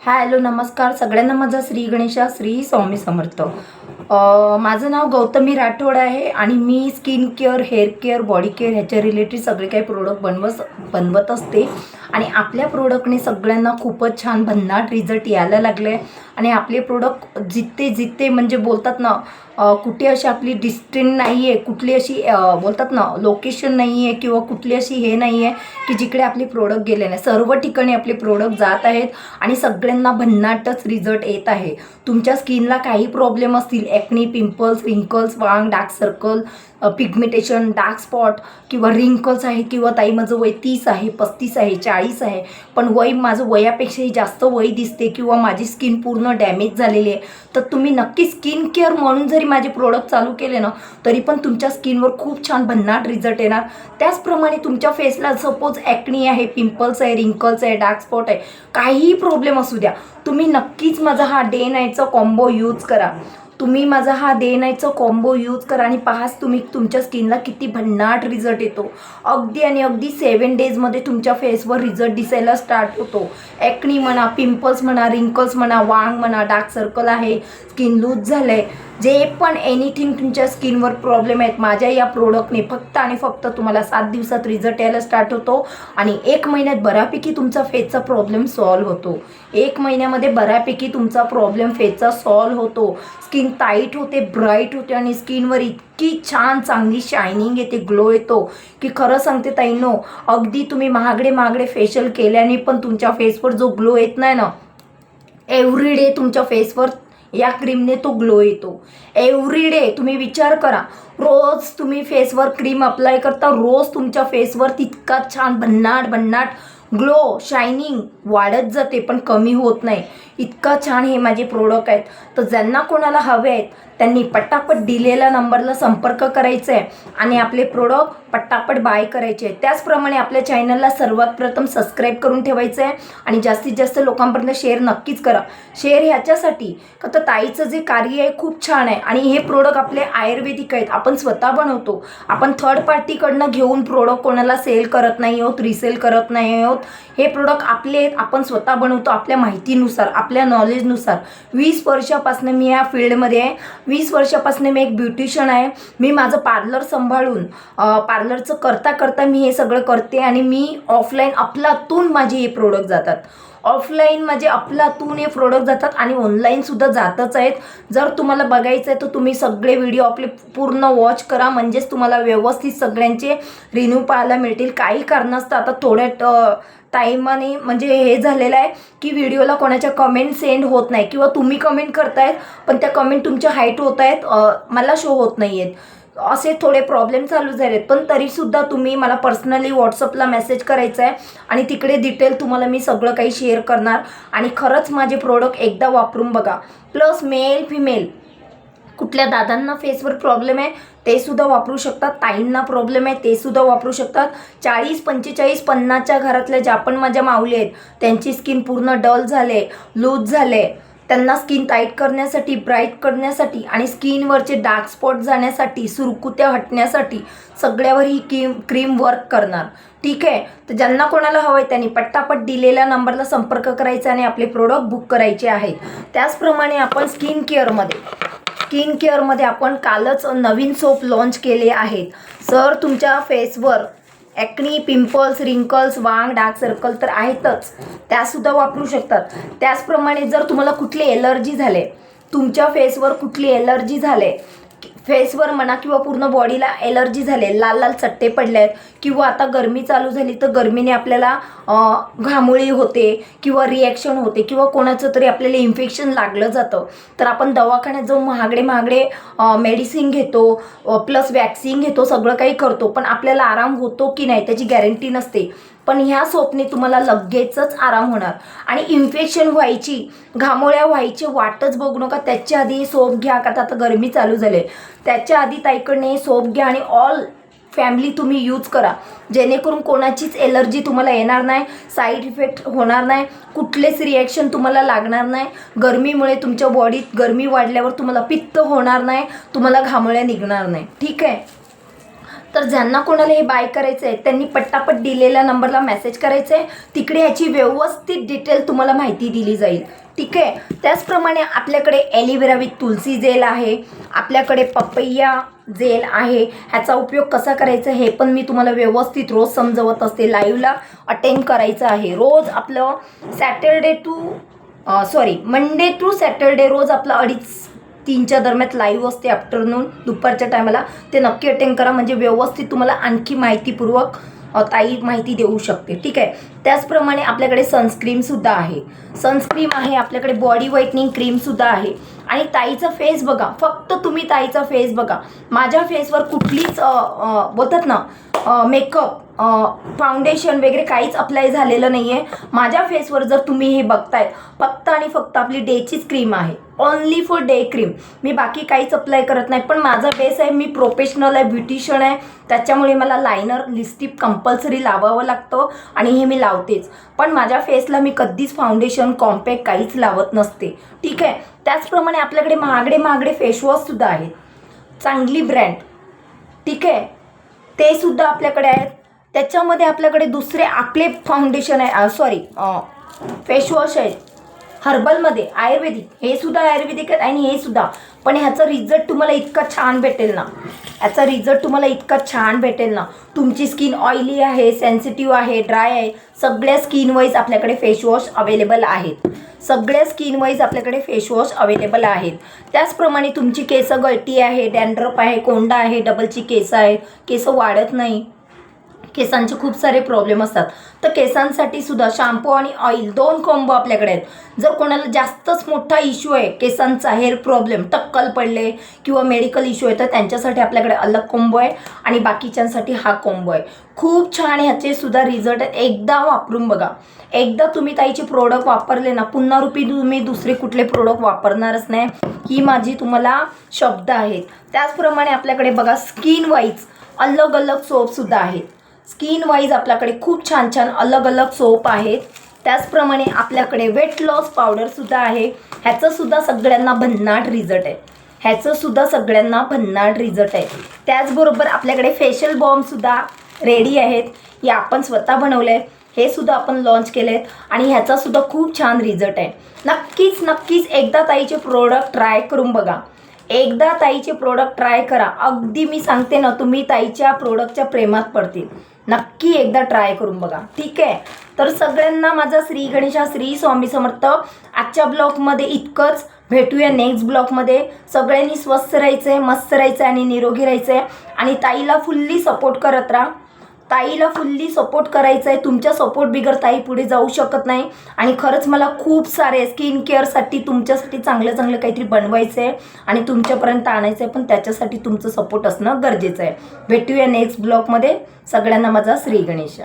Hello नमस्कार सगळ्यांना, माझा श्री गणेशा श्री स्वामी समर्थ। माझं नाव गौतमी राठोड आहे आणि मी skin care, hair care, body care ह्याच्या रिलेटेड सगळे काही प्रोडक्ट बनवत असते आणि आपल्या प्रोडक्टने सगळ्यांना खूपच छान भन्नाट रिझल्ट यायला लागले आणि आपले प्रोडक्ट जिथे म्हणजे बोलतात ना, कुठे अशी आपली डिस्टन्स नाही आहे, कुठली अशी बोलतात ना लोकेशन नाही आहे किंवा कुठली अशी हे नाही आहे की जिकडे आपले प्रोडक्ट गेले नाही। सर्व ठिकाणी आपले प्रोडक्ट जात आहेत आणि सगळ्यांना भन्नाटच रिझल्ट येत आहे। तुमच्या स्किनला काही प्रॉब्लेम असतील, ॲक्नी, पिंपल्स, रिंकल्स, वांग, dark circle, pigmentation, dark spot किंवा रिंकल्स आहे किंवा ताई माझं वय 30 आहे, 35 आहे, 40 आहे, पण वय माझं वयापेक्षाही जास्त वय दिसते किंवा माझी स्किन पूर्ण डॅमेज झालेली आहे, तर तुम्ही नक्की स्किन केअर म्हणून जरी माझे प्रोडक्ट चालू केले ना तरी पण तुमच्या स्किनवर खूप छान भन्नाट रिझल्ट येणार। त्याचप्रमाणे तुमच्या फेसला सपोज ॲक्नी आहे, पिंपल्स आहे, रिंकल्स आहे, डार्क स्पॉट आहे, काहीही प्रॉब्लेम असू द्या, तुम्ही नक्कीच माझा हा डे नाईटचा कॉम्बो यूज करा। तुम्ही माझा हा डे नाईटचा कॉम्बो यूज करा आणि पाहाच तुम्ही तुमच्या स्किनला किती भन्नाट रिझल्ट येतो। अगदी 7 डेजमध्ये तुमच्या फेसवर रिझल्ट दिसायला स्टार्ट होतो। ॲक्नी म्हणा, पिंपल्स म्हणा, रिंकल्स म्हणा, वांग म्हणा, डार्क सर्कल आहे, स्किन लूज झालं आहे, जे पण एनिथिंग तुमच्या स्किनवर प्रॉब्लेम आहेत, माझ्या या प्रोडक्टने फक्त आणि फक्त तुम्हाला 7 दिवसात रिझल्ट यायला स्टार्ट होतो आणि 1 महिन्यात बऱ्यापैकी तुमचा फेसचा प्रॉब्लेम सॉल्व्ह होतो। 1 महिन्यामध्ये बऱ्यापैकी तुमचा प्रॉब्लेम फेसचा सॉल्व्ह होतो। स्किन टाईट होते, ब्राईट होते आणि स्किनवर इतकी छान चांगली शायनिंग येते, ग्लो येतो की खरं सांगते ताईंनो, अगदी तुम्ही महागडे फेशियल केल्याने पण तुमच्या फेसवर जो ग्लो येत नाही ना, एव्हरीडे तुमच्या फेसवर या क्रीमने तो ग्लो येतो। एव्हरीडे तुम्ही विचार करा, रोज तुम्ही फेसवर क्रीम अप्लाय करता, रोज तुमच्या फेसवर तितका छान भन्नाट ग्लो, शायनिंग वाढत जाते पण कमी होत नाही। इतका छान हे माझे प्रोडक्ट आहेत, तर ज्यांना कोणाला हवे आहेत त्यांनी पटापट दिलेल्या नंबरला संपर्क करायचा आहे आणि आपले प्रोडक्ट पटापट बाय करायचे आहे। त्याचप्रमाणे आपल्या चॅनलला सर्वात प्रथम सबस्क्राईब करून ठेवायचं आहे आणि जास्तीत जास्त लोकांपर्यंत शेअर नक्कीच करा। शेअर ह्याच्यासाठी का तर ताईचं जे कार्य आहे खूप छान आहे आणि हे प्रोडक्ट आपले आयुर्वेदिक आहेत, आपण स्वतः बनवतो, आपण थर्ड पार्टीकडनं घेऊन प्रोडक्ट कोणाला सेल करत नाही आहोत, रिसेल करत नाही आहोत। हे प्रोडक्ट आपले आहेत, आपण स्वतः बनवतो आपल्या माहितीनुसार, आपल्या नॉलेजनुसार। 20 वर्षापासून मी या फील्डमध्ये आहे, 20 वर्षापासून मी एक ब्युटिशियन आहे। मी माझं पार्लर सांभाळून पार्लरचं करता मी हे सगळं करते आणि मी ऑफलाईन अफलातून माझे हे प्रोडक्ट जातात, ऑफलाईन म्हणजे अफलातून हे प्रोडक्ट जातात आणि ऑनलाईनसुद्धा जातच आहेत। जर तुम्हाला बघायचं आहे तर तुम्ही सगळे व्हिडिओ आपले पूर्ण वॉच करा, म्हणजेच तुम्हाला व्यवस्थित सगळ्यांचे रिन्यू पाहायला मिळतील। काही कारणास्तव आता थोड्या टाईमाने म्हणजे हे झालेलं आहे की व्हिडिओला कोणाच्या कमेंट सेंड होत नाही किंवा तुम्ही कमेंट करतायत पण त्या कमेंट तुमच्या हाईट होत आहेत, मला शो होत नाही आहेत, असे थोडे प्रॉब्लेम चालू झालेत। पण तरीसुद्धा तुम्ही मला पर्सनली व्हॉट्सअपला मेसेज करायचा आहे आणि तिकडे डिटेल तुम्हाला मी सगळं काही शेअर करणार आणि खरंच माझे प्रोडक्ट एकदा वापरून बघा। प्लस मेल फिमेल कुठल्या दादांना फेसवर प्रॉब्लेम आहे ते सुद्धा वापरू शकतात, ताईंना प्रॉब्लेम आहे ते सुद्धा वापरू शकतात। 40, 45, 50च्या घरातल्या ज्या पण माझ्या माऊली आहेत त्यांची स्किन पूर्ण डल झाले, लूज झाले, त्यांना स्किन टाईट करण्यासाठी, ब्राईट करण्यासाठी आणि स्किनवरचे डार्क स्पॉट जाण्यासाठी, सुरकुत्या हटण्यासाठी सगळ्यावर ही क्रीम वर्क करणार। ठीक आहे, तर ज्यांना कोणाला हवं आहे त्यांनी पटापट दिलेल्या नंबरला संपर्क करायचा आणि आपले प्रोडक्ट बुक करायचे आहेत। त्याचप्रमाणे आपण स्किन केअरमध्ये आपण कालच नवीन सोप लॉन्च केले आहेत। सर तुमच्या फेसवर ॲक्नी, पिंपल्स, रिंकल्स, वांग, डार्क सर्कल तर आहेतच, त्यासुद्धा वापरू शकतात। त्याचप्रमाणे जर तुम्हाला कुठली एलर्जी झाले, तुमच्या फेसवर कुठली एलर्जी झाले, फेसवर म्हणा किंवा पूर्ण बॉडीला एलर्जी झाले, लाल चट्टे पडले आहेत किंवा आता गरमी चालू झाली तर गरमीने आपल्याला घामोळी होते किंवा रिॲक्शन होते किंवा कोणाचं तरी आपल्याला इन्फेक्शन लागलं जातं, तर आपण दवाखान्यात जाऊन महागडे मेडिसिन घेतो, प्लस वॅक्सिन घेतो, सगळं काही करतो, पण आपल्याला आराम होतो की नाही त्याची गॅरंटी नसते। पण ह्या सोपने तुम्हाला लगेचच आराम होणार आणि इन्फेक्शन व्हायची, घामोळ्या व्हायची वाटच बघू नका, त्याच्या आधी सोप घ्या, का आता गरमी चालू झाली, त्याच्या आधी ताईकडने सोप घ्या आणि ऑल फॅमिली तुम्ही यूज करा, जेणेकरून कोणाचीच एलर्जी तुम्हाला येणार नाही, साईड इफेक्ट होणार नाही, कुठलेच रिॲक्शन तुम्हाला लागणार नाही। गरमीमुळे तुमच्या बॉडीत गरमी वाढल्यावर तुम्हाला पित्त होणार नाही, तुम्हाला घामोळ्या निघणार नाही। ठीक आहे, तर ज्यांना कोणाला हे बाय करायचं आहे त्यांनी पट्टापट दिलेल्या नंबरला मेसेज करायचं आहे. तिकडे ह्याची व्यवस्थित डिटेल तुम्हाला माहिती दिली जाईल. ठीक आहे. त्याचप्रमाणे आपल्याकडे ॲलिव्हेरा विथ तुलसी जेल आहे, आपल्याकडे पपैया जेल आहे. ह्याचा उपयोग कसा करायचा हे पण मी तुम्हाला व्यवस्थित रोज समजवत असते. लाईव्हला अटेंड करायचं आहे. रोज आपलं मंडे टू सॅटरडे रोज आपलं 2:30-3च्या दरम्यान लाईव्ह असते. आफ्टरनून दुपारच्या टायमाला ते नक्की अटेंड करा, म्हणजे व्यवस्थित तुम्हाला आणखी माहितीपूर्वक ताई माहिती देऊ शकते. ठीक आहे. त्याचप्रमाणे आपल्याकडे सनस्क्रीमसुद्धा आहे. सनस्क्रीम आहे, आपल्याकडे बॉडी व्हाईटनिंग क्रीमसुद्धा आहे. आणि ताईचा फेस बघा, फक्त तुम्ही ताईचा फेस बघा. माझ्या फेसवर कुठलीच बोलतात ना मेकअप फाउंडेशन वगैरे काहीच अप्लाय झालेलं नाही आहे. माझ्या फेसवर जर तुम्ही हे बघताय, फक्त आणि फक्त आपली डेचीच क्रीम आहे. Only for day cream. मी बाकी काहीच अप्लाय करत नाही. पण माझा बेस आहे, मी प्रोफेशनल आहे, ब्युटिशियन आहे, त्याच्यामुळे मला लायनर लिपस्टिक कंपल्सरी लावावं लागतं आणि हे मी लावतेच. पण माझ्या फेसला मी कधीच फाउंडेशन कॉम्पॅक्ट काहीच लावत नसते. ठीक आहे. त्याचप्रमाणे आपल्याकडे महागडे फेसवॉशसुद्धा आहेत, चांगली ब्रँड. ठीक आहे. ते सुद्धा आपल्याकडे आहेत. त्याच्यामध्ये आपल्याकडे दुसरे आपले फाउंडेशन आहे, फेसवॉश आहेत हर्बलमध्ये, आयुर्वेदिक. हे सुद्धा आयुर्वेदिक आहेत आणि हे सुद्धा. पण ह्याचा रिझल्ट तुम्हाला इतका छान भेटेल ना, तुमची स्किन ऑइली आहे, सेन्सिटिव्ह आहे, ड्राय आहे, सगळ्या स्किन वाईज आपल्याकडे फेसवॉश अवेलेबल आहेत. त्याचप्रमाणे तुमची केस गळती आहे, डॅन्ड्रफ आहे, कोंडा आहे, डबलची केस आहेत, केस वाढत नाही, केसांचे खूप सारे प्रॉब्लेम असतात. तर केसांसाठी सुद्धा शॅम्पू आणि ऑइल 2 कॉम्बो आपल्याकडे आहेत. जर कोणाला जास्तच मोठा इश्यू आहे केसांचा, हेअर प्रॉब्लेम, टक्कल पडले किंवा मेडिकल इश्यू आहे, तर त्यांच्यासाठी आपल्याकडे अलग कॉम्बो आहे आणि बाकीच्यांसाठी हा कॉम्बो आहे. खूप छान ह्याचे सुद्धा रिझल्ट आहेत. एकदा वापरून बघा. एकदा तुम्ही ताईचे प्रोडक्ट वापरले ना, पुन्हा तुम्ही दुसरे कुठले प्रोडक्ट वापरणारच नाही. ही माझी तुम्हाला शब्द आहेत. त्याचप्रमाणे आपल्याकडे बघा स्किन वाईज अलग अलग सोपसुद्धा आहेत. स्किन वाईज आपल्याकडे खूप छान अलग अलग सोप आहेत. त्याचप्रमाणे आपल्याकडे वेट लॉस पावडरसुद्धा आहे. ह्याचंसुद्धा सगळ्यांना भन्नाट रिझल्ट आहे. त्याचबरोबर आपल्याकडे फेशियल बॉम्बसुद्धा रेडी आहेत. हे आपण स्वतः बनवले आहेत. हे सुद्धा आपण लॉन्च केले आहेत आणि ह्याचासुद्धा खूप छान रिझल्ट आहे. नक्कीच एकदा ताईचे प्रोडक्ट ट्राय करून बघा. एकदा ताईचे प्रोडक्ट ट्राय करा. अगदी मी सांगते ना, तुम्ही ताईच्या प्रोडक्टच्या प्रेमात पडतील. नक्की एकदा ट्राय करून बघा. ठीक आहे. तर सगळ्यांना माझा श्री गणेशा, श्री स्वामी समर्थ. आजच्या ब्लॉगमध्ये इतकंच. भेटूया नेक्स्ट ब्लॉगमध्ये. सगळ्यांनी स्वस्थ राहायचं आहे, मस्त राहायचं आहे आणि निरोगी राहायचं आहे. आणि ताईला फुल्ली सपोर्ट करत राहा. ताईला फुल्ली सपोर्ट करायचं आहे. तुमच्या सपोर्ट बिगर ताई पुढे जाऊ शकत नाही. आणि खरंच मला खूप सारे स्किन केअरसाठी तुमच्यासाठी चांगलं काहीतरी बनवायचं आहे आणि तुमच्यापर्यंत आणायचं आहे. पण त्याच्यासाठी तुमचं सपोर्ट असणं गरजेचं आहे. भेटूया नेक्स्ट ब्लॉगमध्ये. सगळ्यांना माझा श्री गणेशा.